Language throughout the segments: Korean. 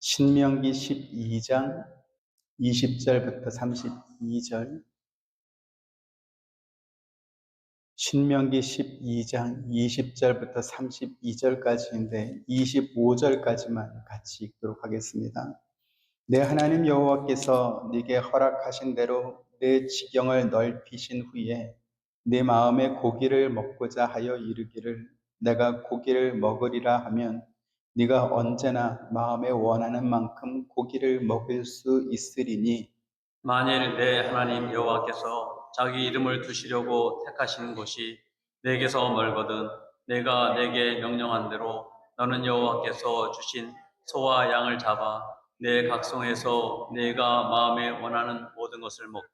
신명기 12장 20절부터 32절. 신명기 12장 20절부터 32절까지인데 25절까지만 같이 읽도록 하겠습니다. 내 하나님 여호와께서 네게 허락하신 대로 내 지경을 넓히신 후에 내 마음에 고기를 먹고자 하여 이르기를 내가 고기를 먹으리라 하면 네가 언제나 마음에 원하는 만큼 고기를 먹을 수 있으리니, 만일 내 하나님 여호와께서 자기 이름을 두시려고 택하시는 곳이 내게서 멀거든 내가 내게 명령한 대로 너는 여호와께서 주신 소와 양을 잡아 내 각성에서 내가 마음에 원하는 모든 것을 먹되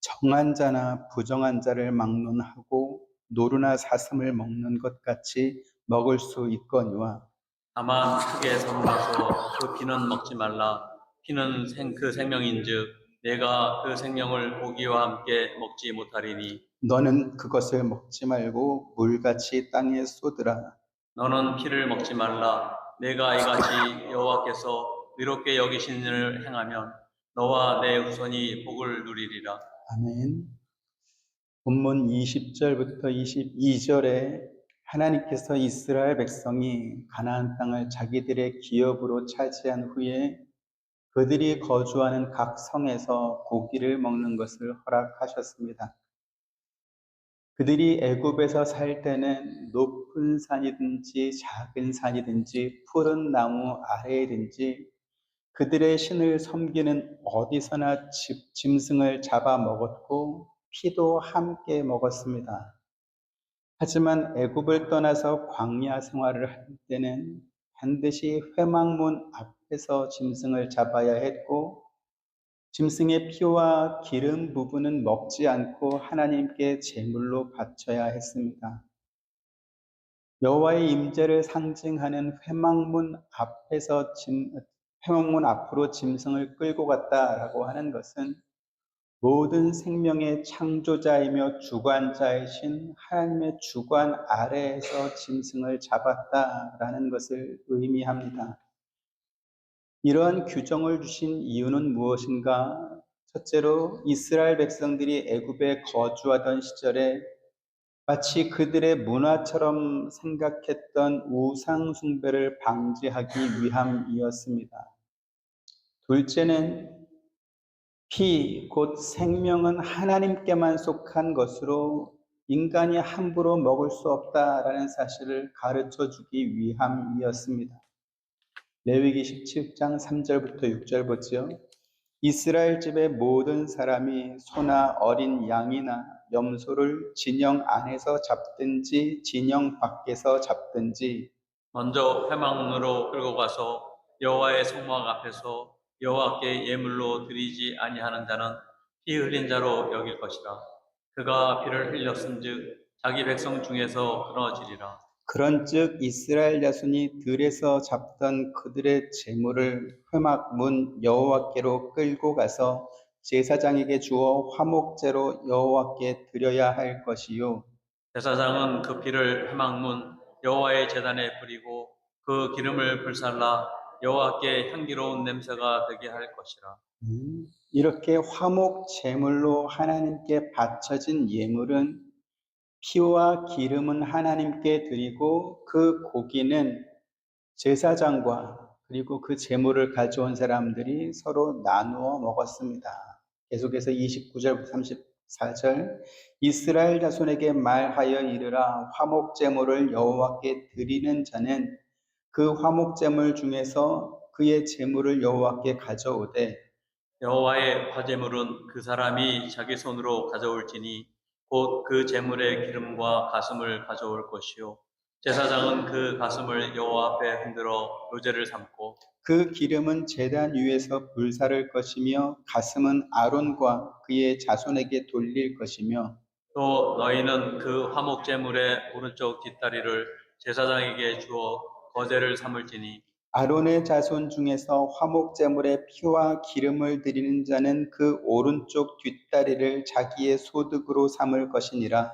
정한 자나 부정한 자를 막론하고 노루나 사슴을 먹는 것 같이 먹을 수 있거니와, 다만 크게 삼가서 그 피는 먹지 말라. 피는 그 생명인즉 내가 그 생명을 고기와 함께 먹지 못하리니 너는 그것을 먹지 말고 물같이 땅에 쏟으라. 너는 피를 먹지 말라. 내가 이같이 여호와께서 의롭게 여기신 일을 행하면 너와 내 후손이 복을 누리리라. 아멘. 본문 20절부터 22절에 하나님께서 이스라엘 백성이 가나안 땅을 자기들의 기업으로 차지한 후에 그들이 거주하는 각 성에서 고기를 먹는 것을 허락하셨습니다. 그들이 애굽에서 살 때는 높은 산이든지 작은 산이든지 푸른 나무 아래이든지 그들의 신을 섬기는 어디서나 짐승을 잡아 먹었고 피도 함께 먹었습니다. 하지만 애굽을 떠나서 광야 생활을 할 때는 반드시 회막문 앞에서 짐승을 잡아야 했고, 짐승의 피와 기름 부분은 먹지 않고 하나님께 제물로 바쳐야 했습니다. 여호와의 임재를 상징하는 회막문 앞으로 짐승을 끌고 갔다라고 하는 것은 모든 생명의 창조자이며 주관자이신 하나님의 주관 아래에서 짐승을 잡았다라는 것을 의미합니다. 이러한 규정을 주신 이유는 무엇인가? 첫째로 이스라엘 백성들이 애굽에 거주하던 시절에 마치 그들의 문화처럼 생각했던 우상 숭배를 방지하기 위함이었습니다. 둘째는 피, 곧 생명은 하나님께만 속한 것으로 인간이 함부로 먹을 수 없다라는 사실을 가르쳐 주기 위함이었습니다. 레위기 17장 3절부터 6절 보지요. 이스라엘 집의 모든 사람이 소나 어린 양이나 염소를 진영 안에서 잡든지 진영 밖에서 잡든지 먼저 회막문으로 끌고 가서 여호와의 성막 앞에서 여호와께 예물로 드리지 아니하는 자는 피 흘린 자로 여길 것이라. 그가 피를 흘렸은즉 자기 백성 중에서 끊어지리라. 그런즉 이스라엘 자손이 들에서 잡던 그들의 재물을 회막 문 여호와께로 끌고 가서 제사장에게 주어 화목제로 여호와께 드려야 할 것이요, 제사장은 그 피를 회막문 여호와의 제단에 뿌리고 그 기름을 불살라 여호와께 향기로운 냄새가 되게 할 것이라. 이렇게 화목 제물로 하나님께 바쳐진 예물은 피와 기름은 하나님께 드리고 그 고기는 제사장과 그리고 그 제물을 가져온 사람들이 서로 나누어 먹었습니다. 계속해서 29절부터 34절, 이스라엘 자손에게 말하여 이르라. 화목 제물을 여호와께 드리는 자는 그 화목 제물 중에서 그의 제물을 여호와께 가져오되, 여호와의 화제물은 그 사람이 자기 손으로 가져올지니 곧 그 제물의 기름과 가슴을 가져올 것이요 제사장은 그 가슴을 여호와 앞에 흔들어 요제를 삼고 그 기름은 제단 위에서 불사를 것이며 가슴은 아론과 그의 자손에게 돌릴 것이며, 또 너희는 그 화목 제물의 오른쪽 뒷다리를 제사장에게 주어 거제를 삼을지니 아론의 자손 중에서 화목제물의 피와 기름을 드리는 자는 그 오른쪽 뒷다리를 자기의 소득으로 삼을 것이니라.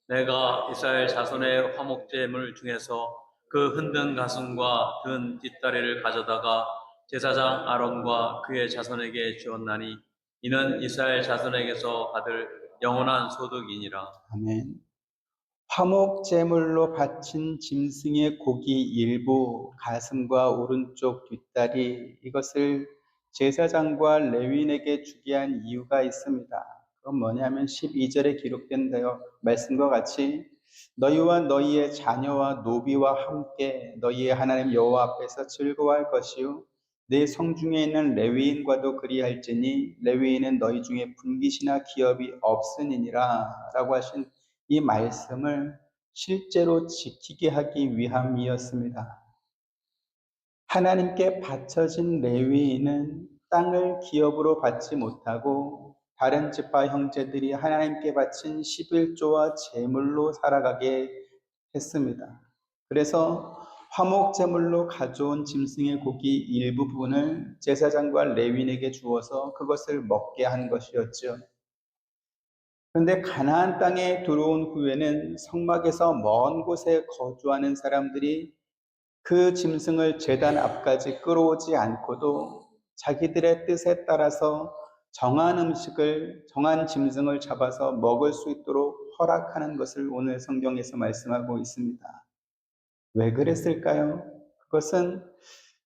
내가 이스라엘 자손의 화목 제물 중에서 그 흔든 가슴과 든 뒷다리를 가져다가 제사장 아론과 그의 자손에게 주었나니 이는 이스라엘 자손에게서 받을 영원한 소득이니라. 아멘. 화목 제물로 바친 짐승의 고기 일부, 가슴과 오른쪽 뒷다리, 이것을 제사장과 레위인에게 주게 한 이유가 있습니다. 그건 뭐냐면 12절에 기록된 말씀과 같이 너희와 너희의 자녀와 노비와 함께 너희의 하나님 여호와 앞에서 즐거워할 것이요 내 성중에 있는 레위인과도 그리할지니 레위인은 너희 중에 분깃이나 기업이 없으니라 라고 하신 이 말씀을 실제로 지키게 하기 위함이었습니다. 하나님께 바쳐진 레위인은 땅을 기업으로 받지 못하고 다른 지파 형제들이 하나님께 바친 11조와 제물로 살아가게 했습니다. 그래서 화목 제물로 가져온 짐승의 고기 일부분을 제사장과 레위인에게 주어서 그것을 먹게 한 것이었죠. 그런데 가나안 땅에 들어온 후에는 성막에서 먼 곳에 거주하는 사람들이 그 짐승을 제단 앞까지 끌어오지 않고도 자기들의 뜻에 따라서 정한 짐승을 잡아서 먹을 수 있도록 허락하는 것을 오늘 성경에서 말씀하고 있습니다. 왜 그랬을까요? 그것은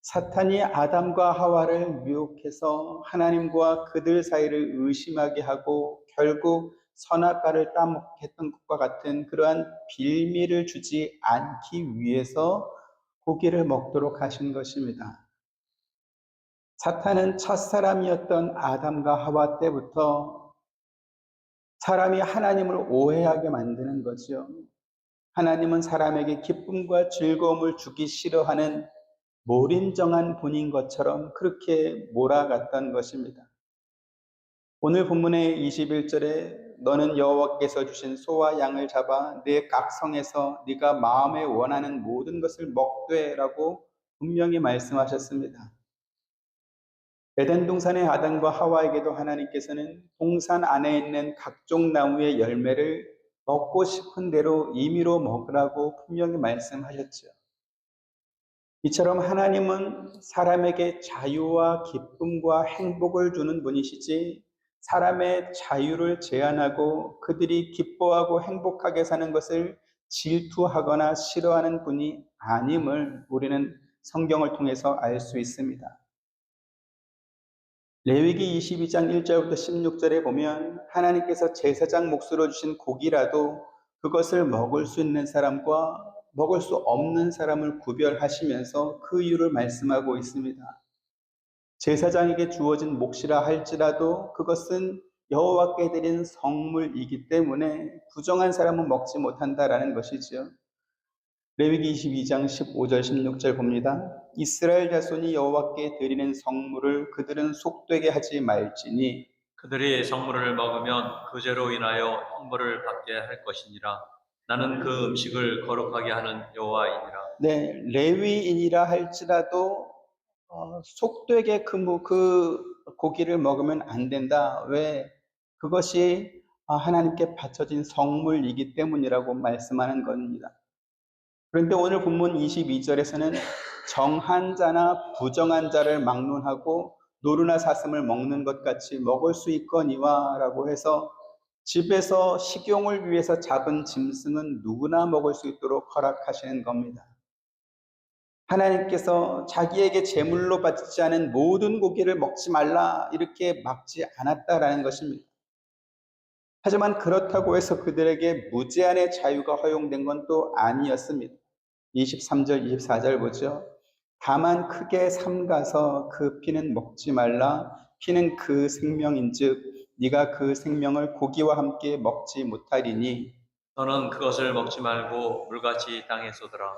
사탄이 아담과 하와를 유혹해서 하나님과 그들 사이를 의심하게 하고 결국 선악과를 따먹게 했던 것과 같은 그러한 빌미를 주지 않기 위해서 고기를 먹도록 하신 것입니다. 사탄은 첫사람이었던 아담과 하와 때부터 사람이 하나님을 오해하게 만드는 거죠. 하나님은 사람에게 기쁨과 즐거움을 주기 싫어하는 몰인정한 분인 것처럼 그렇게 몰아갔던 것입니다. 오늘 본문의 21절에 너는 여호와께서 주신 소와 양을 잡아 내 각성에서 네가 마음에 원하는 모든 것을 먹되 라고 분명히 말씀하셨습니다. 에덴 동산의 아담과 하와에게도 하나님께서는 동산 안에 있는 각종 나무의 열매를 먹고 싶은 대로 임의로 먹으라고 분명히 말씀하셨죠. 이처럼 하나님은 사람에게 자유와 기쁨과 행복을 주는 분이시지 사람의 자유를 제한하고 그들이 기뻐하고 행복하게 사는 것을 질투하거나 싫어하는 분이 아님을 우리는 성경을 통해서 알 수 있습니다. 레위기 22장 1절부터 16절에 보면 하나님께서 제사장 몫으로 주신 고기라도 그것을 먹을 수 있는 사람과 먹을 수 없는 사람을 구별하시면서 그 이유를 말씀하고 있습니다. 제사장에게 주어진 몫이라 할지라도 그것은 여호와께 드린 성물이기 때문에 부정한 사람은 먹지 못한다라는 것이죠. 레위기 22장 15절 16절 봅니다. 이스라엘 자손이 여호와께 드리는 성물을 그들은 속되게 하지 말지니 그들이 성물을 먹으면 그 죄로 인하여 형벌을 받게 할 것이니라. 나는 그 음식을 거룩하게 하는 여호와이니라. 네, 레위인이라 할지라도 속되게 그 고기를 먹으면 안 된다. 왜? 그것이 하나님께 바쳐진 성물이기 때문이라고 말씀하는 겁니다. 그런데 오늘 본문 22절에서는 정한 자나 부정한 자를 막론하고 노루나 사슴을 먹는 것 같이 먹을 수 있거니와 라고 해서 집에서 식용을 위해서 잡은 짐승은 누구나 먹을 수 있도록 허락하시는 겁니다. 하나님께서 자기에게 제물로 바치지 않은 모든 고기를 먹지 말라 이렇게 막지 않았다라는 것입니다. 하지만 그렇다고 해서 그들에게 무제한의 자유가 허용된 건 또 아니었습니다. 23절, 24절 보죠. 다만 크게 삼가서 그 피는 먹지 말라. 피는 그 생명인즉 네가 그 생명을 고기와 함께 먹지 못하리니. 너는 그것을 먹지 말고 물같이 땅에 쏟으라.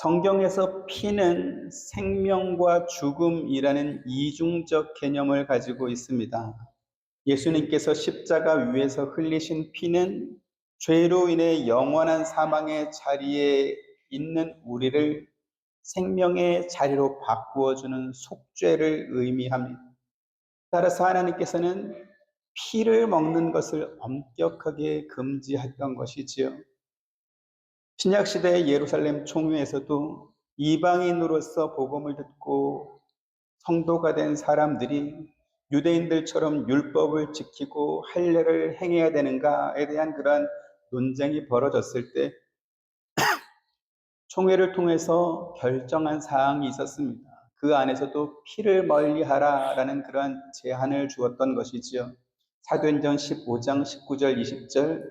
성경에서 피는 생명과 죽음이라는 이중적 개념을 가지고 있습니다. 예수님께서 십자가 위에서 흘리신 피는 죄로 인해 영원한 사망의 자리에 있는 우리를 생명의 자리로 바꾸어주는 속죄를 의미합니다. 따라서 하나님께서는 피를 먹는 것을 엄격하게 금지했던 것이지요. 신약시대 예루살렘 총회에서도 이방인으로서 복음을 듣고 성도가 된 사람들이 유대인들처럼 율법을 지키고 할례를 행해야 되는가에 대한 그러한 논쟁이 벌어졌을 때 총회를 통해서 결정한 사항이 있었습니다. 그 안에서도 피를 멀리하라라는 그러한 제한을 주었던 것이지요. 사도행전 15장 19절 20절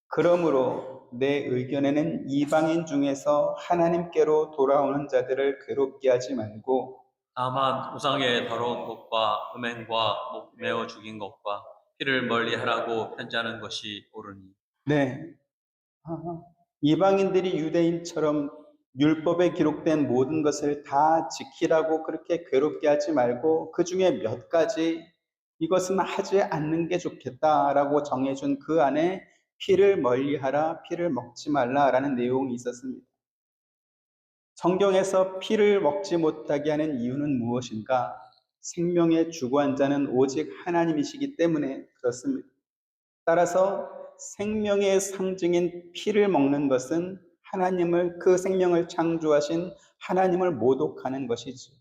그러므로 내 의견에는 이방인 중에서 하나님께로 돌아오는 자들을 괴롭게 하지 말고 다만 우상의 더러운 것과 음행과 목 메어 죽인 것과 피를 멀리하라고 편지하는 것이 옳으니 네, 이방인들이 유대인처럼 율법에 기록된 모든 것을 다 지키라고 그렇게 괴롭게 하지 말고 그 중에 몇 가지 이것은 하지 않는 게 좋겠다라고 정해준 그 안에 피를 멀리하라, 피를 먹지 말라라는 내용이 있었습니다. 성경에서 피를 먹지 못하게 하는 이유는 무엇인가? 생명의 주관자는 오직 하나님이시기 때문에 그렇습니다. 따라서 생명의 상징인 피를 먹는 것은 하나님을, 그 생명을 창조하신 하나님을 모독하는 것이죠.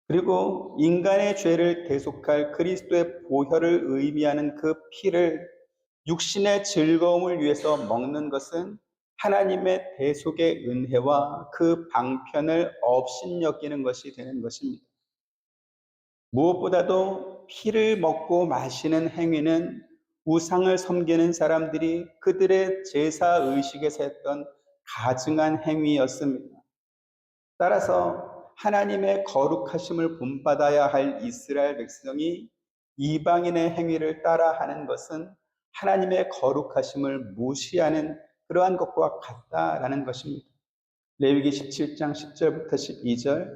그리고 인간의 죄를 대속할 그리스도의 보혈을 의미하는 그 피를 육신의 즐거움을 위해서 먹는 것은 하나님의 대속의 은혜와 그 방편을 업신여기는 것이 되는 것입니다. 무엇보다도 피를 먹고 마시는 행위는 우상을 섬기는 사람들이 그들의 제사 의식에서 했던 가증한 행위였습니다. 따라서 하나님의 거룩하심을 본받아야 할 이스라엘 백성이 이방인의 행위를 따라하는 것은 하나님의 거룩하심을 무시하는 그러한 것과 같다라는 것입니다. 레위기 17장 10절부터 12절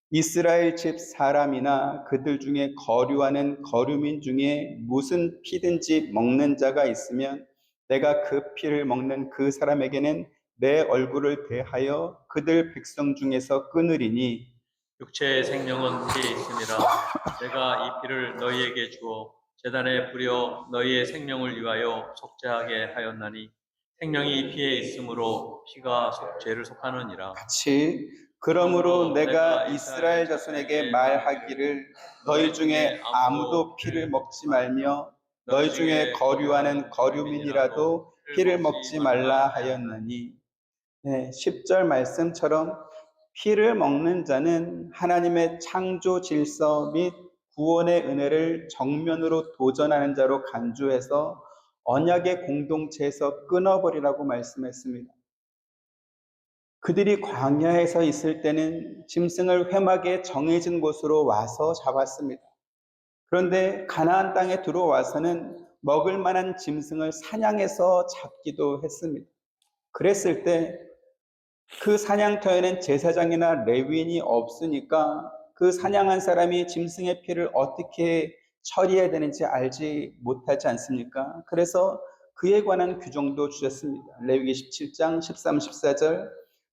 이스라엘 집 사람이나 그들 중에 거류하는 거류민 중에 무슨 피든지 먹는 자가 있으면 내가 그 피를 먹는 그 사람에게는 내 얼굴을 대하여 그들 백성 중에서 끊으리니 육체의 생명은 피에 있음이라 내가 이 피를 너희에게 주어 제단에 뿌려 너희의 생명을 위하여 속죄하게 하였나니 생명이 피에 있으므로 피가 죄를 속하느니라. 같이 그러므로 내가 이스라엘 자손에게 말하기를 너희 중에 아무도 피를 먹지 말며 너희 중에 거류하는 거류민이라도 피를 먹지 말라 하였나니 네, 10절 말씀처럼 피를 먹는 자는 하나님의 창조 질서 및 구원의 은혜를 정면으로 도전하는 자로 간주해서 언약의 공동체에서 끊어버리라고 말씀했습니다. 그들이 광야에서 있을 때는 짐승을 회막에 정해진 곳으로 와서 잡았습니다. 그런데 가나안 땅에 들어와서는 먹을 만한 짐승을 사냥해서 잡기도 했습니다. 그랬을 때 그 사냥터에는 제사장이나 레위인이 없으니까 그 사냥한 사람이 짐승의 피를 어떻게 처리해야 되는지 알지 못하지 않습니까? 그래서 그에 관한 규정도 주셨습니다. 레위기 17장 13, 14절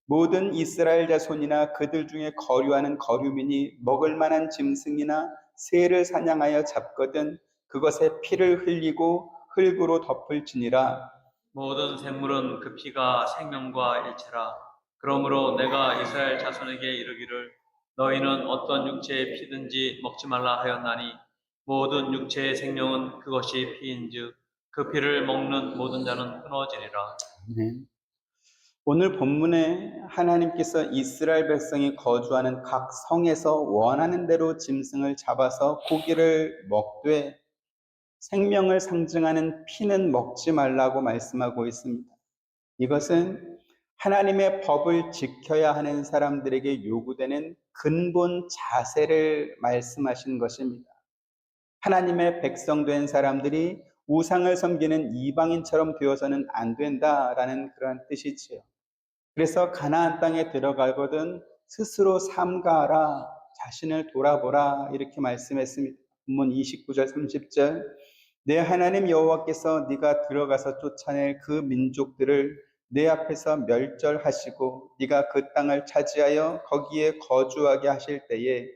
모든 이스라엘 자손이나 그들 중에 거류하는 거류민이 먹을 만한 짐승이나 새를 사냥하여 잡거든 그것의 피를 흘리고 흙으로 덮을지니라. 모든 생물은 그 피가 생명과 일체라. 그러므로 내가 이스라엘 자손에게 이르기를 너희는 어떤 육체의 피든지 먹지 말라 하였나니 모든 육체의 생명은 그것이 피인즉 그 피를 먹는 모든 자는 끊어지리라. 네. 오늘 본문에 하나님께서 이스라엘 백성이 거주하는 각 성에서 원하는 대로 짐승을 잡아서 고기를 먹되 생명을 상징하는 피는 먹지 말라고 말씀하고 있습니다. 이것은 하나님의 법을 지켜야 하는 사람들에게 요구되는 근본 자세를 말씀하신 것입니다. 하나님의 백성 된 사람들이 우상을 섬기는 이방인처럼 되어서는 안 된다라는 그러한 뜻이지요. 그래서 가나안 땅에 들어가거든 스스로 삼가하라, 자신을 돌아보라 이렇게 말씀했습니다. 본문 29절 30절 내 하나님 여호와께서 네가 들어가서 쫓아낼 그 민족들을 내 앞에서 멸절하시고 네가 그 땅을 차지하여 거기에 거주하게 하실 때에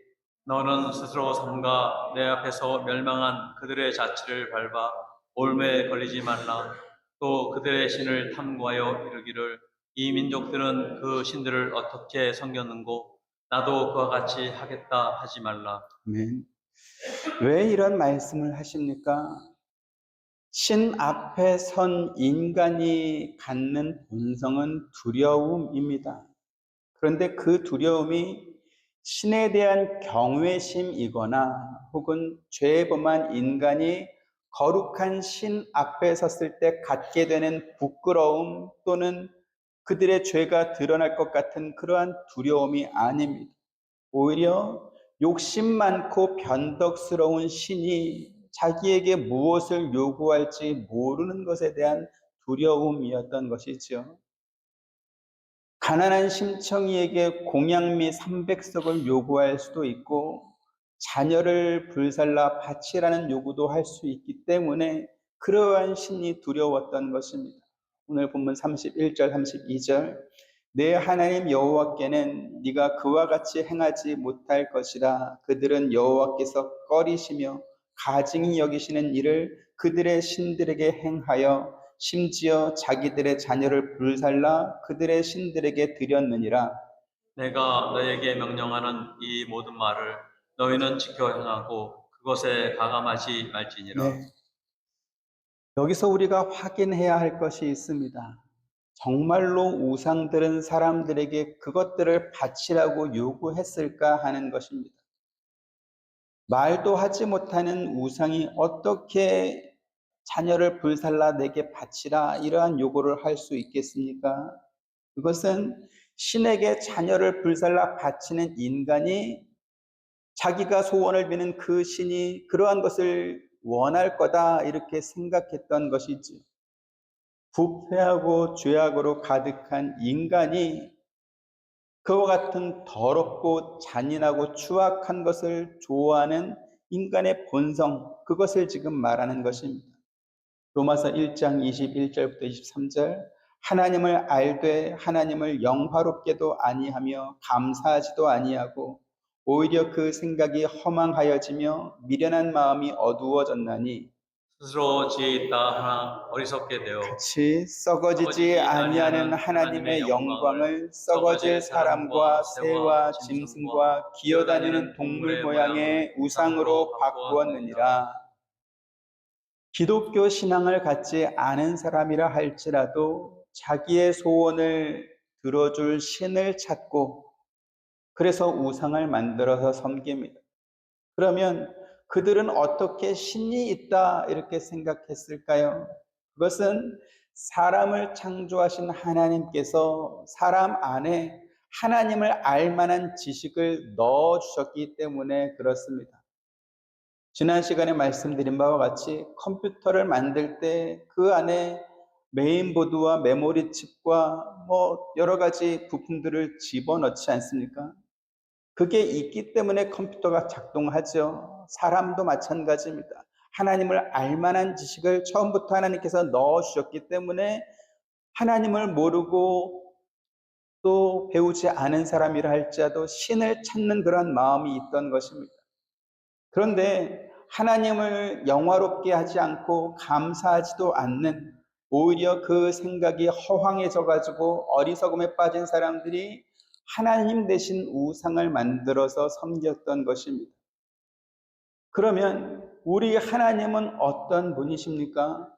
너는 스스로 삼가 내 앞에서 멸망한 그들의 자취를 밟아 올매에 걸리지 말라. 또 그들의 신을 탐구하여 이르기를 이 민족들은 그 신들을 어떻게 섬겼는고 나도 그와 같이 하겠다 하지 말라. 아멘. 왜 이런 말씀을 하십니까? 신 앞에 선 인간이 갖는 본성은 두려움입니다. 그런데 그 두려움이 신에 대한 경외심이거나 혹은 죄 범한 인간이 거룩한 신 앞에 섰을 때 갖게 되는 부끄러움 또는 그들의 죄가 드러날 것 같은 그러한 두려움이 아닙니다. 오히려 욕심 많고 변덕스러운 신이 자기에게 무엇을 요구할지 모르는 것에 대한 두려움이었던 것이죠. 가난한 심청이에게 공양미 300석을 요구할 수도 있고 자녀를 불살라 바치라는 요구도 할 수 있기 때문에 그러한 신이 두려웠던 것입니다. 오늘 본문 31절 32절 내 하나님 여호와께는 네가 그와 같이 행하지 못할 것이라. 그들은 여호와께서 꺼리시며 가증히 여기시는 일을 그들의 신들에게 행하여 심지어 자기들의 자녀를 불살라 그들의 신들에게 드렸느니라. 내가 너에게 명령하는 이 모든 말을 너희는 지켜 행하고 그것에 가감하지 말지니라. 네, 여기서 우리가 확인해야 할 것이 있습니다. 정말로 우상들은 사람들에게 그것들을 바치라고 요구했을까 하는 것입니다. 말도 하지 못하는 우상이 어떻게 자녀를 불살라 내게 바치라 이러한 요구를 할 수 있겠습니까? 그것은 신에게 자녀를 불살라 바치는 인간이 자기가 소원을 비는 그 신이 그러한 것을 원할 거다 이렇게 생각했던 것이지. 부패하고 죄악으로 가득한 인간이 그와 같은 더럽고 잔인하고 추악한 것을 좋아하는 인간의 본성, 그것을 지금 말하는 것입니다. 로마서 1장 21절부터 23절 하나님을 알되 하나님을 영화롭게도 아니하며 감사하지도 아니하고 오히려 그 생각이 허망하여지며 미련한 마음이 어두워졌나니 스스로 지혜 있다 하나 어리석게 되어 같이 썩어지지 아니하는 하나님의 영광을 썩어질 사람과 새와 짐승과 기어다니는 동물 모양의 우상으로 바꾸었느니라. 기독교 신앙을 갖지 않은 사람이라 할지라도 자기의 소원을 들어줄 신을 찾고 그래서 우상을 만들어서 섬깁니다. 그러면 그들은 어떻게 신이 있다 이렇게 생각했을까요? 그것은 사람을 창조하신 하나님께서 사람 안에 하나님을 알 만한 지식을 넣어 주셨기 때문에 그렇습니다. 지난 시간에 말씀드린 바와 같이 컴퓨터를 만들 때 그 안에 메인보드와 메모리 칩과 여러 가지 부품들을 집어넣지 않습니까? 그게 있기 때문에 컴퓨터가 작동하죠. 사람도 마찬가지입니다. 하나님을 알 만한 지식을 처음부터 하나님께서 넣어 주셨기 때문에 하나님을 모르고 또 배우지 않은 사람이라 할지라도 신을 찾는 그런 마음이 있던 것입니다. 그런데 하나님을 영화롭게 하지 않고 감사하지도 않는 오히려 그 생각이 허황해져 가지고 어리석음에 빠진 사람들이 하나님 대신 우상을 만들어서 섬겼던 것입니다. 그러면 우리 하나님은 어떤 분이십니까?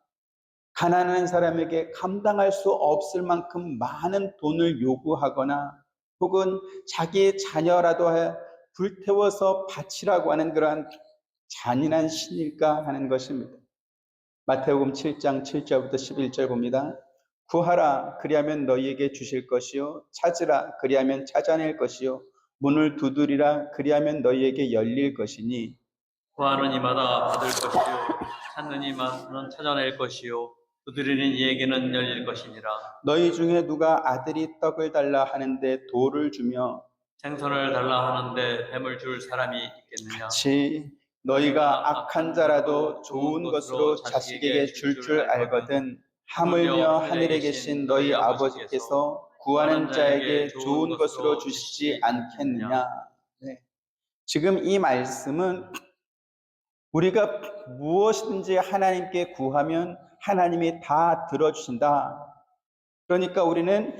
가난한 사람에게 감당할 수 없을 만큼 많은 돈을 요구하거나 혹은 자기의 자녀라도 불태워서 바치라고 하는 그러한 잔인한 신일까 하는 것입니다. 마태복음 7장 7절부터 11절 봅니다. 구하라 그리하면 너희에게 주실 것이요 찾으라 그리하면 찾아낼 것이요 문을 두드리라 그리하면 너희에게 열릴 것이니 구하는 이마다 받을 것이요 찾는 이마는 찾아낼 것이요 두드리는 이에게는 열릴 것이니라. 너희 중에 누가 아들이 떡을 달라 하는데 돌을 주며 생선을 달라 하는데 뱀을 줄 사람이 있겠느냐? 같이 너희가 악한 자라도 좋은 것으로 자식에게 줄 줄 알거든 하물며 하늘에 계신 너희 아버지께서 구하는 자에게 좋은 것으로 주시지 않겠느냐. 네. 지금 이 말씀은 우리가 무엇이든지 하나님께 구하면 하나님이 다 들어주신다. 그러니까 우리는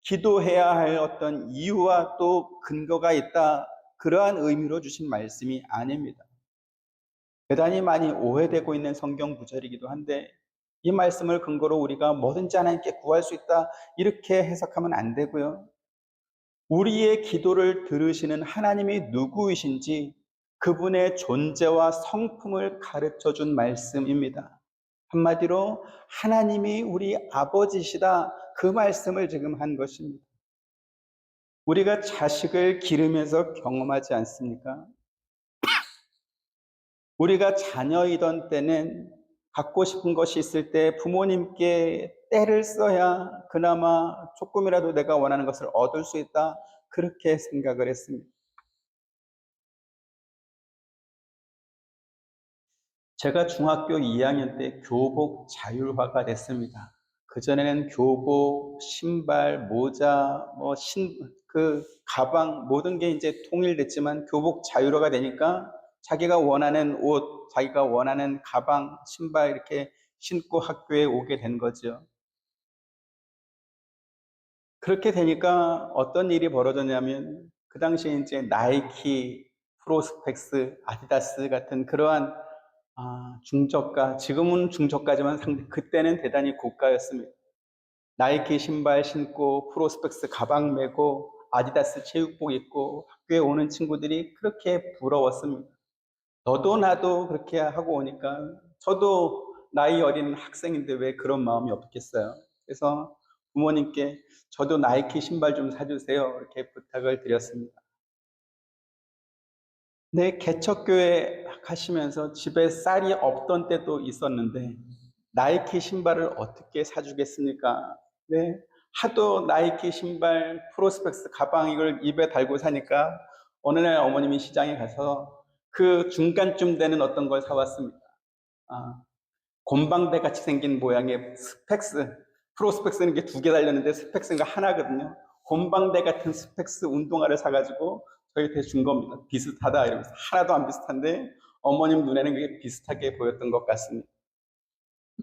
기도해야 할 어떤 이유와 또 근거가 있다, 그러한 의미로 주신 말씀이 아닙니다. 대단히 많이 오해되고 있는 성경 구절이기도 한데, 이 말씀을 근거로 우리가 뭐든지 하나님께 구할 수 있다, 이렇게 해석하면 안 되고요. 우리의 기도를 들으시는 하나님이 누구이신지 그분의 존재와 성품을 가르쳐 준 말씀입니다. 한마디로 하나님이 우리 아버지시다, 그 말씀을 지금 한 것입니다. 우리가 자식을 기르면서 경험하지 않습니까? 우리가 자녀이던 때는 갖고 싶은 것이 있을 때 부모님께 떼를 써야 그나마 조금이라도 내가 원하는 것을 얻을 수 있다, 그렇게 생각을 했습니다. 제가 중학교 2학년 때 교복 자율화가 됐습니다. 그전에는 교복, 신발, 모자, 그 가방, 모든 게 이제 통일됐지만 교복 자율화가 되니까 자기가 원하는 옷, 자기가 원하는 가방, 신발 이렇게 신고 학교에 오게 된 거죠. 그렇게 되니까 어떤 일이 벌어졌냐면, 그 당시에 이제 나이키, 프로스펙스, 아디다스 같은 그러한 중저가, 지금은 중저가지만 그때는 대단히 고가였습니다. 나이키 신발 신고 프로스펙스 가방 메고 아디다스 체육복 입고 학교에 오는 친구들이 그렇게 부러웠습니다. 너도 나도 그렇게 하고 오니까 저도 나이 어린 학생인데 왜 그런 마음이 없겠어요. 그래서 부모님께 저도 나이키 신발 좀 사주세요, 이렇게 부탁을 드렸습니다. 네, 개척교회 가시면서 집에 쌀이 없던 때도 있었는데 나이키 신발을 어떻게 사주겠습니까? 네, 하도 나이키 신발, 프로스펙스 가방 이걸 입에 달고 사니까 어느 날 어머님이 시장에 가서 그 중간쯤 되는 어떤 걸 사왔습니다. 아, 곰방대 같이 생긴 모양의 스펙스, 프로스펙스는 게 두 개 달렸는데 스펙스가 하나거든요. 곰방대 같은 스펙스 운동화를 사가지고 저희한테 준 겁니다. 비슷하다 이러면서. 하나도 안 비슷한데 어머님 눈에는 그게 비슷하게 보였던 것 같습니다.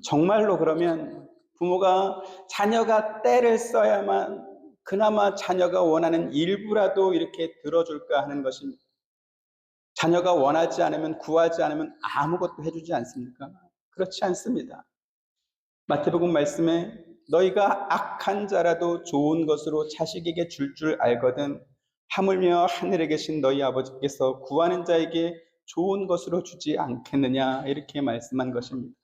정말로 그러면 부모가 자녀가 떼를 써야만 그나마 자녀가 원하는 일부라도 이렇게 들어줄까 하는 것입니다. 자녀가 원하지 않으면, 구하지 않으면 아무것도 해주지 않습니까? 그렇지 않습니다. 마태복음 말씀에 너희가 악한 자라도 좋은 것으로 자식에게 줄 알거든 하물며 하늘에 계신 너희 아버지께서 구하는 자에게 좋은 것으로 주지 않겠느냐, 이렇게 말씀한 것입니다.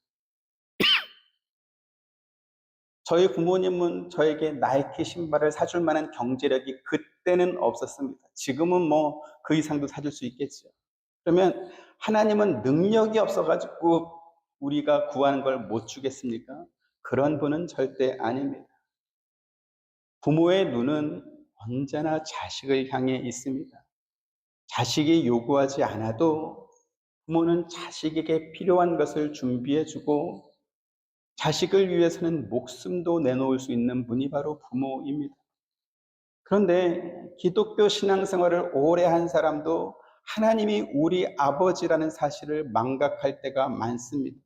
저희 부모님은 저에게 나이키 신발을 사줄 만한 경제력이 그때는 없었습니다. 지금은 뭐 그 이상도 사줄 수 있겠죠. 그러면 하나님은 능력이 없어가지고 우리가 구하는 걸 못 주겠습니까? 그런 분은 절대 아닙니다. 부모의 눈은 언제나 자식을 향해 있습니다. 자식이 요구하지 않아도 부모는 자식에게 필요한 것을 준비해주고 자식을 위해서는 목숨도 내놓을 수 있는 분이 바로 부모입니다. 그런데 기독교 신앙생활을 오래 한 사람도 하나님이 우리 아버지라는 사실을 망각할 때가 많습니다.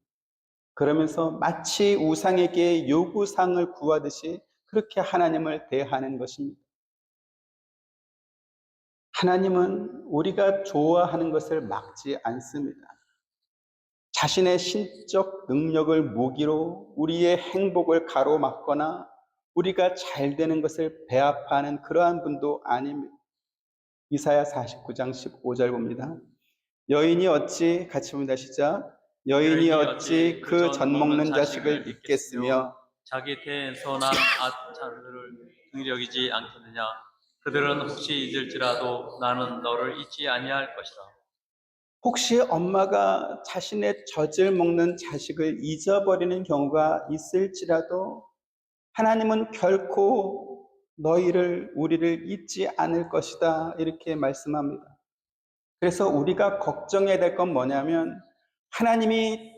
그러면서 마치 우상에게 요구상을 구하듯이 그렇게 하나님을 대하는 것입니다. 하나님은 우리가 좋아하는 것을 막지 않습니다. 자신의 신적 능력을 무기로 우리의 행복을 가로막거나 우리가 잘 되는 것을 배합하는 그러한 분도 아닙니다. 이사야 49장 15절 봅니다. 여인이 어찌, 같이 봅니다. 시작. 여인이 어찌 그 젖 먹는 자식을 잊겠으며 자기 태에서 난 아들을 등히 여기지 않겠느냐. 그들은 혹시 잊을지라도 나는 너를 잊지 아니할 것이다. 혹시 엄마가 자신의 젖을 먹는 자식을 잊어버리는 경우가 있을지라도 하나님은 결코 우리를 잊지 않을 것이다, 이렇게 말씀합니다. 그래서 우리가 걱정해야 될 건 뭐냐면 하나님이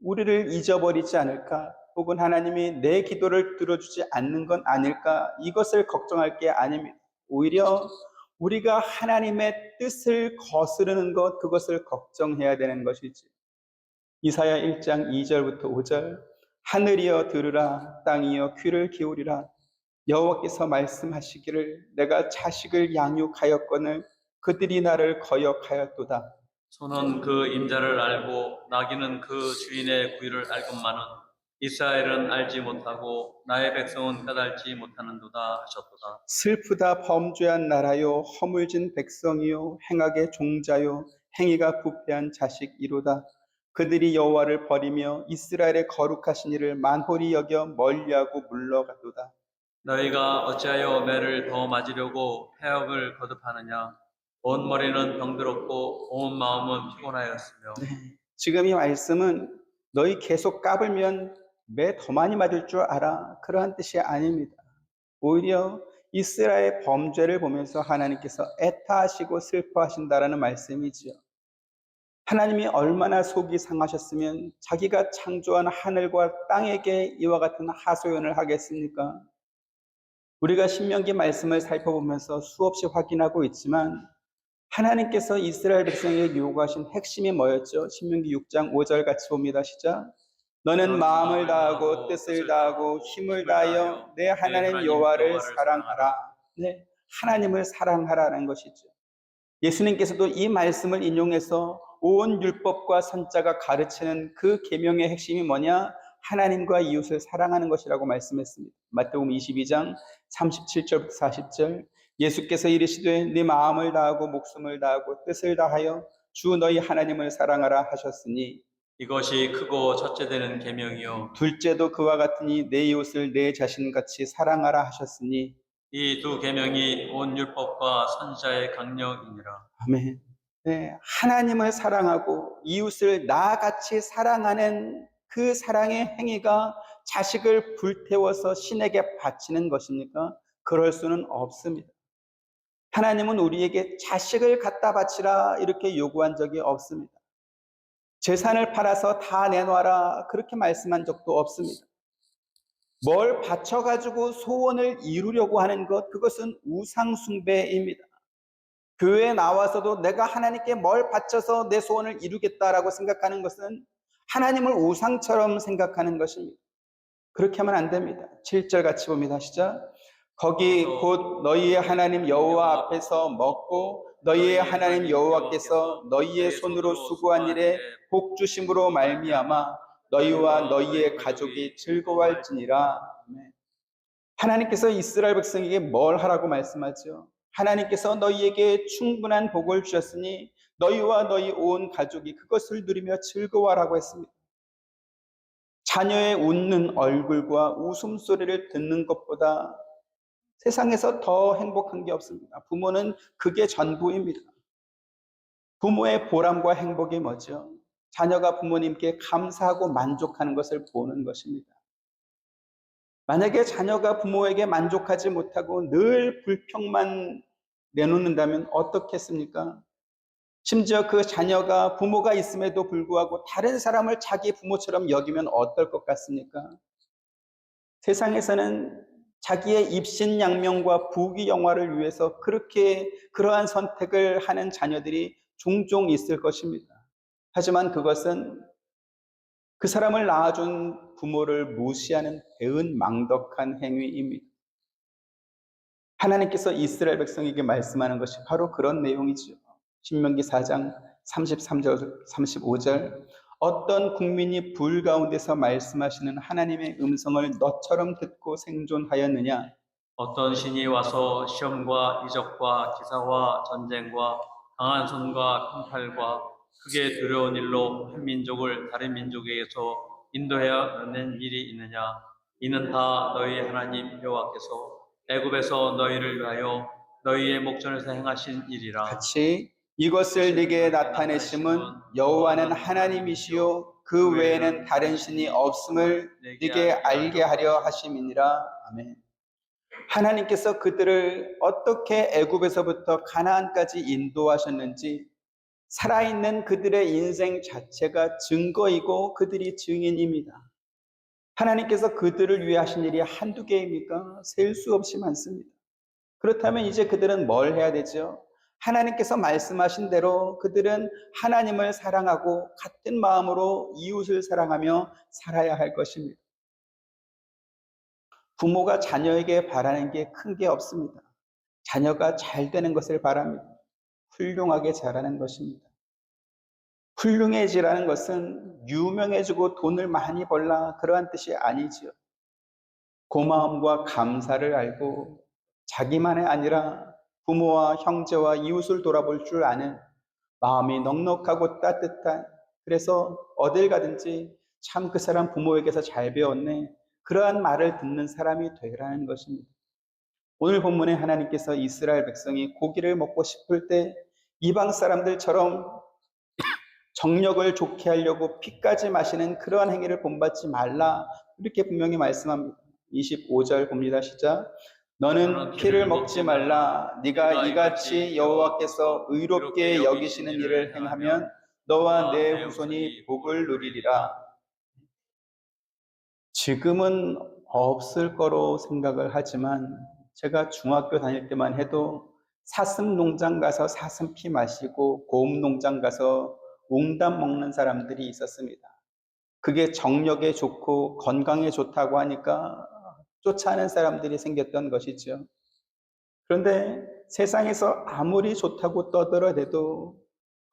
우리를 잊어버리지 않을까, 혹은 하나님이 내 기도를 들어주지 않는 건 아닐까, 이것을 걱정할 게 아닙니다. 오히려 우리가 하나님의 뜻을 거스르는 것, 그것을 걱정해야 되는 것이지. 이사야 1장 2절부터 5절, 하늘이여 들으라, 땅이여 귀를 기울이라. 여호와께서 말씀하시기를 내가 자식을 양육하였거늘 그들이 나를 거역하였도다. 소는 그 임자를 알고 나귀는 그 주인의 구유를 알건만은 이스라엘은 알지 못하고 나의 백성은 깨달지 못하는도다 하셨도다. 슬프다 범죄한 나라요 허물진 백성이요 행악의 종자요 행위가 부패한 자식이로다. 그들이 여호와를 버리며 이스라엘의 거룩하신 이를 만홀히 여겨 멀리하고 물러가도다. 너희가 어찌하여 매를 더 맞으려고 패역을 거듭하느냐? 온 머리는 병들었고 온 마음은 피곤하였으며 지금 이 말씀은 너희 계속 까불면 매 더 많이 맞을 줄 알아, 그러한 뜻이 아닙니다. 오히려 이스라엘의 범죄를 보면서 하나님께서 애타하시고 슬퍼하신다라는 말씀이지요. 하나님이 얼마나 속이 상하셨으면 자기가 창조한 하늘과 땅에게 이와 같은 하소연을 하겠습니까? 우리가 신명기 말씀을 살펴보면서 수없이 확인하고 있지만 하나님께서 이스라엘 백성에게 요구하신 핵심이 뭐였죠? 신명기 6장 5절 같이 봅니다. 시작. 너는 마음을 다하고 뜻을 다하고 힘을 다하여 내 하나님 여호와를 사랑하라. 네, 하나님을 사랑하라는 것이죠. 예수님께서도 이 말씀을 인용해서 온 율법과 선자가 가르치는 그 계명의 핵심이 뭐냐? 하나님과 이웃을 사랑하는 것이라고 말씀했습니다. 마태복음 22장 37절부터 40절. 예수께서 이르시되 네 마음을 다하고 목숨을 다하고 뜻을 다하여 주 너희 하나님을 사랑하라 하셨으니 이것이 크고 첫째 되는 계명이요 둘째도 그와 같으니 내 이웃을 내 자신같이 사랑하라 하셨으니 이 두 계명이 온 율법과 선지자의 강령이니라. 아멘. 네, 하나님을 사랑하고 이웃을 나같이 사랑하는 그 사랑의 행위가 자식을 불태워서 신에게 바치는 것입니까? 그럴 수는 없습니다. 하나님은 우리에게 자식을 갖다 바치라 이렇게 요구한 적이 없습니다. 재산을 팔아서 다 내놔라 그렇게 말씀한 적도 없습니다. 뭘 바쳐가지고 소원을 이루려고 하는 것, 그것은 우상숭배입니다. 교회에 나와서도 내가 하나님께 뭘 바쳐서 내 소원을 이루겠다라고 생각하는 것은 하나님을 우상처럼 생각하는 것입니다. 그렇게 하면 안 됩니다. 7절 같이 봅니다. 시작. 거기 곧 너희의 하나님 여호와 앞에서 먹고 너희의 하나님 여호와께서 너희의 손으로 수고한 일에 복 주심으로 말미암아 너희와 너희의 가족이 즐거워할지니라. 하나님께서 이스라엘 백성에게 뭘 하라고 말씀하죠? 하나님께서 너희에게 충분한 복을 주셨으니 너희와 너희 온 가족이 그것을 누리며 즐거워하라고 했습니다. 자녀의 웃는 얼굴과 웃음소리를 듣는 것보다 세상에서 더 행복한 게 없습니다. 부모는 그게 전부입니다. 부모의 보람과 행복이 뭐죠? 자녀가 부모님께 감사하고 만족하는 것을 보는 것입니다. 만약에 자녀가 부모에게 만족하지 못하고 늘 불평만 내놓는다면 어떻겠습니까? 심지어 그 자녀가 부모가 있음에도 불구하고 다른 사람을 자기 부모처럼 여기면 어떨 것 같습니까? 세상에서는 자기의 입신양명과 부귀영화를 위해서 그러한 선택을 하는 자녀들이 종종 있을 것입니다. 하지만 그것은 그 사람을 낳아준 부모를 무시하는 배은망덕한 행위입니다. 하나님께서 이스라엘 백성에게 말씀하는 것이 바로 그런 내용이죠. 신명기 4장 33절, 35절. 어떤 국민이 불 가운데서 말씀하시는 하나님의 음성을 너처럼 듣고 생존하였느냐? 어떤 신이 와서 시험과 이적과 기사와 전쟁과 강한 손과 큰 팔과 크게 두려운 일로 한 민족을 다른 민족에게서 인도하여 낸 일이 있느냐? 이는 다 너희의 하나님 여호와께서 애굽에서 너희를 위하여 너희의 목전에서 행하신 일이라. 같이 이것을 네게 나타내심은 여호와는 하나님이시요 그 외에는 다른 신이 없음을 네게 알게 하려 하심이니라. 아멘. 하나님께서 그들을 어떻게 애굽에서부터 가나안까지 인도하셨는지 살아있는 그들의 인생 자체가 증거이고 그들이 증인입니다. 하나님께서 그들을 위해 하신 일이 한두 개입니까? 셀 수 없이 많습니다. 그렇다면 이제 그들은 뭘 해야 되죠? 하나님께서 말씀하신 대로 그들은 하나님을 사랑하고 같은 마음으로 이웃을 사랑하며 살아야 할 것입니다. 부모가 자녀에게 바라는 게 큰 게 없습니다. 자녀가 잘 되는 것을 바랍니다. 훌륭하게 자라는 것입니다. 훌륭해지라는 것은 유명해지고 돈을 많이 벌라 그러한 뜻이 아니지요. 고마움과 감사를 알고 자기만이 아니라 부모와 형제와 이웃을 돌아볼 줄 아는 마음이 넉넉하고 따뜻한, 그래서 어딜 가든지 참 그 사람 부모에게서 잘 배웠네, 그러한 말을 듣는 사람이 되라는 것입니다. 오늘 본문에 하나님께서 이스라엘 백성이 고기를 먹고 싶을 때 이방 사람들처럼 정력을 좋게 하려고 피까지 마시는 그러한 행위를 본받지 말라, 이렇게 분명히 말씀합니다. 25절 봅니다. 시작. 너는 피를 먹지 말라. 네가 이같이 여호와께서 의롭게 여기시는 일을 행하면 너와 내 후손이 복을 누리리라. 지금은 없을 거로 생각을 하지만 제가 중학교 다닐 때만 해도 사슴 농장 가서 사슴 피 마시고 고음 농장 가서 옹담 먹는 사람들이 있었습니다. 그게 정력에 좋고 건강에 좋다고 하니까 쫓아하는 사람들이 생겼던 것이죠. 그런데 세상에서 아무리 좋다고 떠들어대도,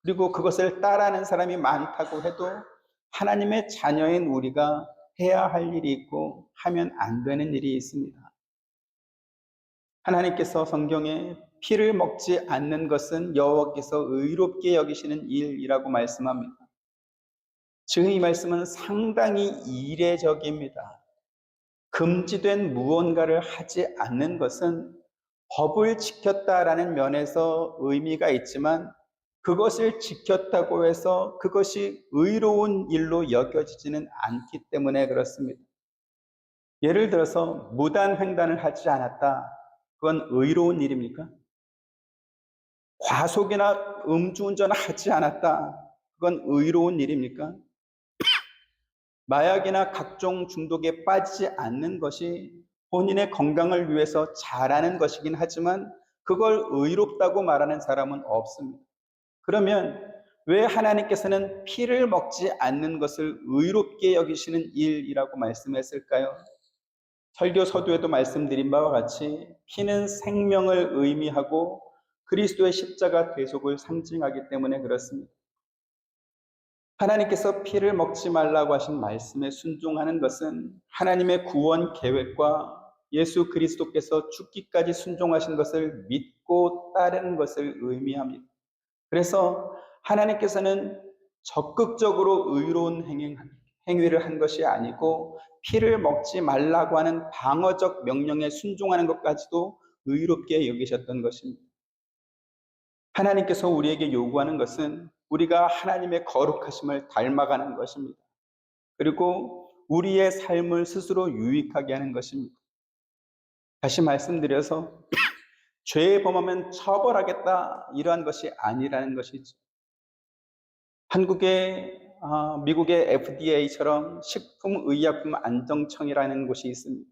그리고 그것을 따라하는 사람이 많다고 해도 하나님의 자녀인 우리가 해야 할 일이 있고 하면 안 되는 일이 있습니다. 하나님께서 성경에 피를 먹지 않는 것은 여호와께서 의롭게 여기시는 일이라고 말씀합니다. 지금 이 말씀은 상당히 이례적입니다. 금지된 무언가를 하지 않는 것은 법을 지켰다라는 면에서 의미가 있지만 그것을 지켰다고 해서 그것이 의로운 일로 여겨지지는 않기 때문에 그렇습니다. 예를 들어서 무단횡단을 하지 않았다. 그건 의로운 일입니까? 과속이나 음주운전을 하지 않았다. 그건 의로운 일입니까? 마약이나 각종 중독에 빠지지 않는 것이 본인의 건강을 위해서 잘하는 것이긴 하지만 그걸 의롭다고 말하는 사람은 없습니다. 그러면 왜 하나님께서는 피를 먹지 않는 것을 의롭게 여기시는 일이라고 말씀했을까요? 설교 서두에도 말씀드린 바와 같이 피는 생명을 의미하고 그리스도의 십자가 대속을 상징하기 때문에 그렇습니다. 하나님께서 피를 먹지 말라고 하신 말씀에 순종하는 것은 하나님의 구원 계획과 예수 그리스도께서 죽기까지 순종하신 것을 믿고 따르는 것을 의미합니다. 그래서 하나님께서는 적극적으로 의로운 행위를 한 것이 아니고 피를 먹지 말라고 하는 방어적 명령에 순종하는 것까지도 의롭게 여기셨던 것입니다. 하나님께서 우리에게 요구하는 것은 우리가 하나님의 거룩하심을 닮아가는 것입니다. 그리고 우리의 삶을 스스로 유익하게 하는 것입니다. 다시 말씀드려서 죄에 범하면 처벌하겠다 이러한 것이 아니라는 것이죠. 미국의 FDA처럼 식품의약품안정청이라는 곳이 있습니다.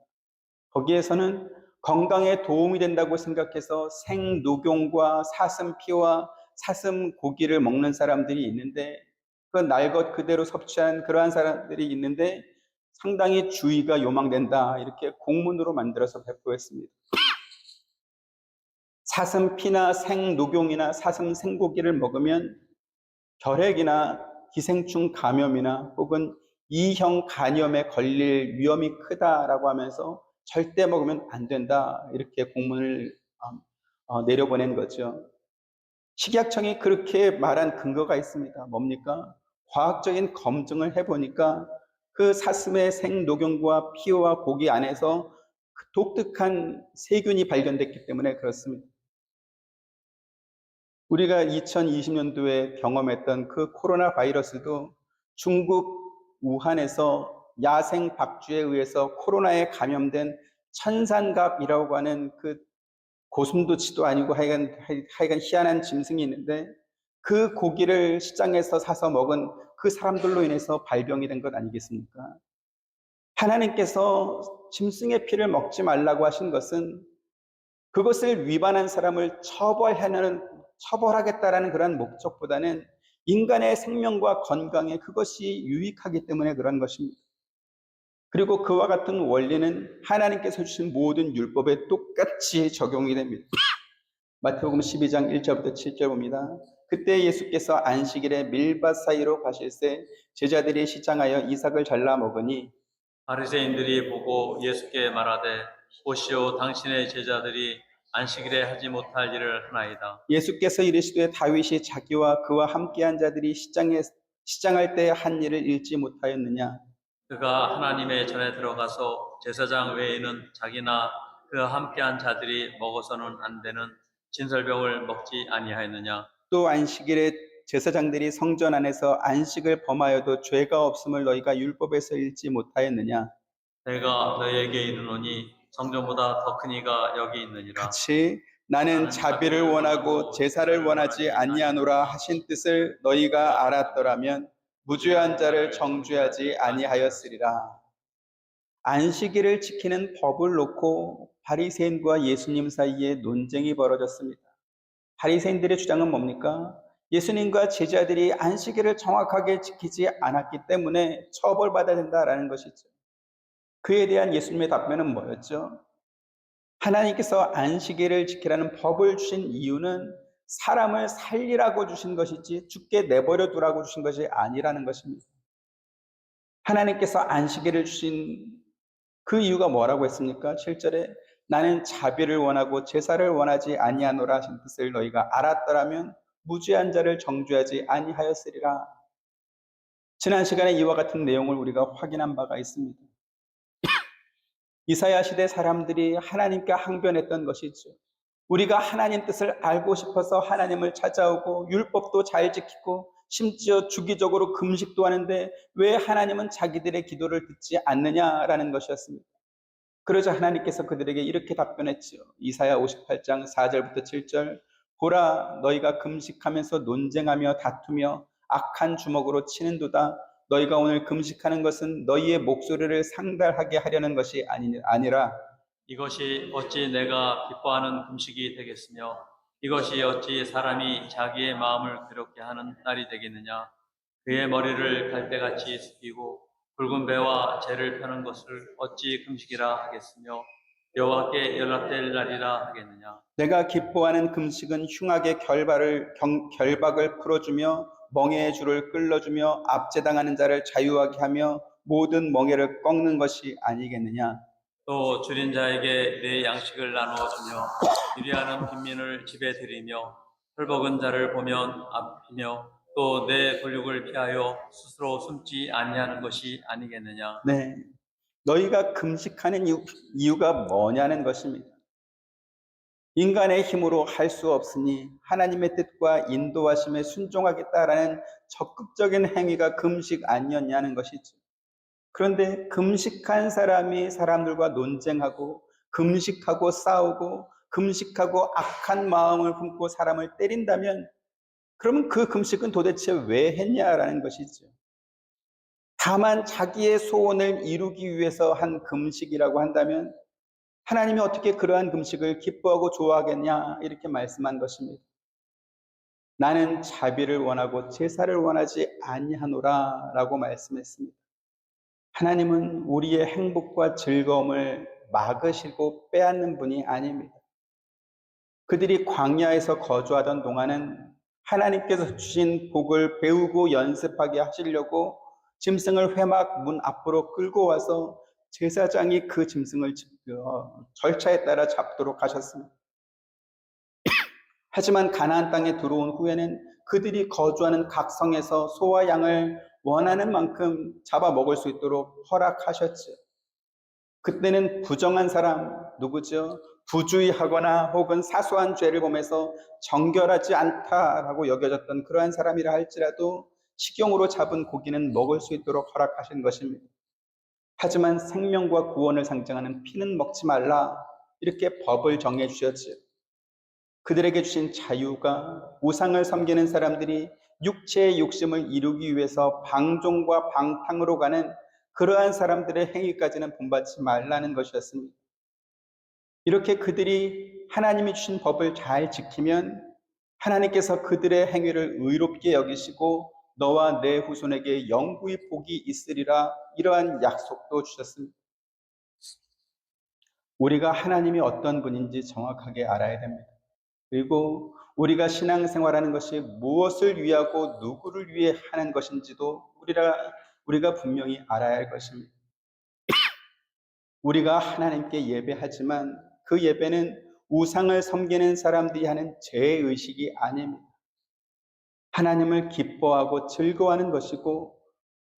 거기에서는 건강에 도움이 된다고 생각해서 생녹용과 사슴피와 사슴 고기를 먹는 사람들이 있는데, 그 날 것 그대로 섭취한 그러한 사람들이 있는데 상당히 주의가 요망된다, 이렇게 공문으로 만들어서 배포했습니다. 사슴피나 생녹용이나 사슴 생고기를 먹으면 결핵이나 기생충 감염이나 혹은 E형 간염에 걸릴 위험이 크다라고 하면서 절대 먹으면 안 된다, 이렇게 공문을 내려보낸 거죠. 식약청이 그렇게 말한 근거가 있습니다. 뭡니까? 과학적인 검증을 해보니까 그 사슴의 생녹용과 피와 고기 안에서 그 독특한 세균이 발견됐기 때문에 그렇습니다. 우리가 2020년도에 경험했던 그 코로나 바이러스도 중국 우한에서 야생 박쥐에 의해서 코로나에 감염된 천산갑이라고 하는 그 고슴도치도 아니고 하여간 희한한 짐승이 있는데, 그 고기를 시장에서 사서 먹은 그 사람들로 인해서 발병이 된 것 아니겠습니까? 하나님께서 짐승의 피를 먹지 말라고 하신 것은 그것을 위반한 사람을 처벌하겠다라는 그런 목적보다는 인간의 생명과 건강에 그것이 유익하기 때문에 그런 것입니다. 그리고 그와 같은 원리는 하나님께서 주신 모든 율법에 똑같이 적용이 됩니다. 마태복음 12장 1절부터 7절 봅니다. 그때 예수께서 안식일에 밀밭 사이로 가실새 제자들이 시장하여 이삭을 잘라 먹으니 바리새인들이 보고 예수께 말하되 보시오 당신의 제자들이 안식일에 하지 못할 일을 하나이다. 예수께서 이르시되 다윗이 자기와 그와 함께한 자들이 시장할 때 한 일을 잃지 못하였느냐. 그가 하나님의 전에 들어가서 제사장 외에는 자기나 그와 함께한 자들이 먹어서는 안 되는 진설병을 먹지 아니하였느냐. 또 안식일에 제사장들이 성전 안에서 안식을 범하여도 죄가 없음을 너희가 율법에서 읽지 못하였느냐. 내가 너희에게 이르노니 성전보다 더 큰 이가 여기 있느니라. 같이 나는 자비를 원하고 제사를 원하지 아니하노라 하신 뜻을 너희가 알았더라면 무죄한 자를 정죄하지 아니하였으리라. 안식일을 지키는 법을 놓고 바리새인과 예수님 사이에 논쟁이 벌어졌습니다. 바리새인들의 주장은 뭡니까? 예수님과 제자들이 안식일을 정확하게 지키지 않았기 때문에 처벌받아야 된다라는 것이죠. 그에 대한 예수님의 답변은 뭐였죠? 하나님께서 안식일을 지키라는 법을 주신 이유는 사람을 살리라고 주신 것이지 죽게 내버려 두라고 주신 것이 아니라는 것입니다. 하나님께서 안식일을 주신 그 이유가 뭐라고 했습니까? 7절에 나는 자비를 원하고 제사를 원하지 아니하노라 하신 뜻을 너희가 알았더라면 무죄한 자를 정죄하지 아니하였으리라. 지난 시간에 이와 같은 내용을 우리가 확인한 바가 있습니다. 이사야 시대 사람들이 하나님께 항변했던 것이죠. 우리가 하나님 뜻을 알고 싶어서 하나님을 찾아오고 율법도 잘 지키고 심지어 주기적으로 금식도 하는데 왜 하나님은 자기들의 기도를 듣지 않느냐라는 것이었습니다. 그러자 하나님께서 그들에게 이렇게 답변했죠. 이사야 58장 4절부터 7절 보라 너희가 금식하면서 논쟁하며 다투며 악한 주먹으로 치는도다. 너희가 오늘 금식하는 것은 너희의 목소리를 상달하게 하려는 것이 아니라 이것이 어찌 내가 기뻐하는 금식이 되겠으며 이것이 어찌 사람이 자기의 마음을 괴롭게 하는 날이 되겠느냐. 그의 머리를 갈대같이 숙이고 굵은 배와 재를 펴는 것을 어찌 금식이라 하겠으며 여호와께 연락될 날이라 하겠느냐. 내가 기뻐하는 금식은 흉악의 결박을 풀어주며 멍에의 줄을 끌어주며 압제당하는 자를 자유하게 하며 모든 멍에를 꺾는 것이 아니겠느냐. 또 줄인 자에게 내 양식을 나누어주며 유리하는 빈민을 집에 들이며 헐벗은 자를 보면 아프며 또 내 권력을 피하여 스스로 숨지 아니하는 것이 아니겠느냐. 네, 너희가 금식하는 이유가 뭐냐는 것입니다. 인간의 힘으로 할 수 없으니 하나님의 뜻과 인도하심에 순종하겠다라는 적극적인 행위가 금식 아니었냐는 것이죠. 그런데 금식한 사람이 사람들과 논쟁하고 금식하고 싸우고 금식하고 악한 마음을 품고 사람을 때린다면 그러면 그 금식은 도대체 왜 했냐라는 것이죠. 다만 자기의 소원을 이루기 위해서 한 금식이라고 한다면 하나님이 어떻게 그러한 금식을 기뻐하고 좋아하겠냐 이렇게 말씀한 것입니다. 나는 자비를 원하고 제사를 원하지 아니하노라 라고 말씀했습니다. 하나님은 우리의 행복과 즐거움을 막으시고 빼앗는 분이 아닙니다. 그들이 광야에서 거주하던 동안은 하나님께서 주신 복을 배우고 연습하게 하시려고 짐승을 회막 문 앞으로 끌고 와서 제사장이 그 짐승을 절차에 따라 잡도록 하셨습니다. 하지만 가나안 땅에 들어온 후에는 그들이 거주하는 각 성에서 소와 양을 원하는 만큼 잡아 먹을 수 있도록 허락하셨죠. 그때는 부정한 사람 누구죠? 부주의하거나 혹은 사소한 죄를 범해서 정결하지 않다라고 여겨졌던 그러한 사람이라 할지라도 식용으로 잡은 고기는 먹을 수 있도록 허락하신 것입니다. 하지만 생명과 구원을 상징하는 피는 먹지 말라 이렇게 법을 정해 주셨죠. 그들에게 주신 자유가 우상을 섬기는 사람들이 육체의 욕심을 이루기 위해서 방종과 방탕으로 가는 그러한 사람들의 행위까지는 본받지 말라는 것이었습니다. 이렇게 그들이 하나님이 주신 법을 잘 지키면 하나님께서 그들의 행위를 의롭게 여기시고 너와 내 후손에게 영구히 복이 있으리라 이러한 약속도 주셨습니다. 우리가 하나님이 어떤 분인지 정확하게 알아야 됩니다. 그리고 우리가 신앙생활하는 것이 무엇을 위하고 누구를 위해 하는 것인지도 우리가 분명히 알아야 할 것입니다. 우리가 하나님께 예배하지만 그 예배는 우상을 섬기는 사람들이 하는 죄의식이 아닙니다. 하나님을 기뻐하고 즐거워하는 것이고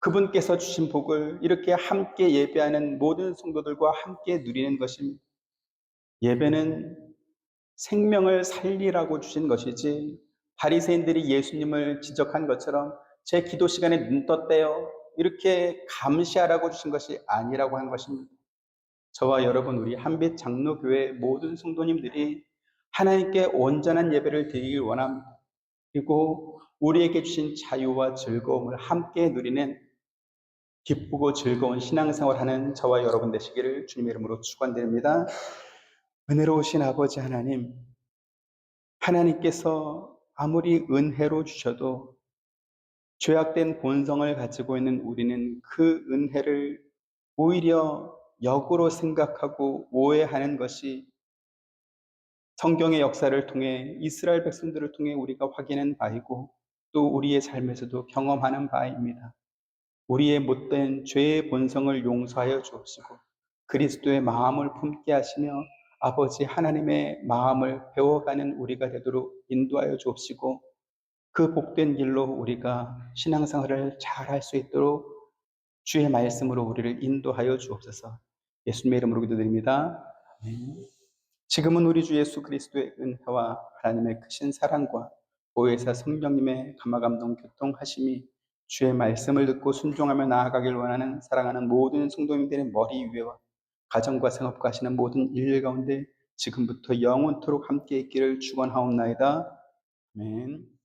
그분께서 주신 복을 이렇게 함께 예배하는 모든 성도들과 함께 누리는 것입니다. 예배는 생명을 살리라고 주신 것이지 바리새인들이 예수님을 지적한 것처럼 제 기도 시간에 눈 떴대요 이렇게 감시하라고 주신 것이 아니라고 한 것입니다. 저와 여러분 우리 한빛 장로교회 모든 성도님들이 하나님께 온전한 예배를 드리길 원합니다. 그리고 우리에게 주신 자유와 즐거움을 함께 누리는 기쁘고 즐거운 신앙생활하는 저와 여러분 되시기를 주님의 이름으로 축원드립니다. 은혜로우신 아버지 하나님, 하나님께서 아무리 은혜로 주셔도 죄악된 본성을 가지고 있는 우리는 그 은혜를 오히려 역으로 생각하고 오해하는 것이 성경의 역사를 통해 이스라엘 백성들을 통해 우리가 확인한 바이고 또 우리의 삶에서도 경험하는 바입니다. 우리의 못된 죄의 본성을 용서하여 주옵시고 그리스도의 마음을 품게 하시며 아버지 하나님의 마음을 배워가는 우리가 되도록 인도하여 주옵시고 그 복된 길로 우리가 신앙생활을 잘 할 수 있도록 주의 말씀으로 우리를 인도하여 주옵소서. 예수님의 이름으로 기도드립니다. 아멘. 지금은 우리 주 예수 그리스도의 은혜와 하나님의 크신 사랑과 보혜사 성령님의 감화감동 교통하심이 주의 말씀을 듣고 순종하며 나아가길 원하는 사랑하는 모든 성도님들의 머리 위에와 가정과 생업과 하시는 모든 일 가운데 지금부터 영원토록 함께 있기를 축원하옵나이다. 아멘.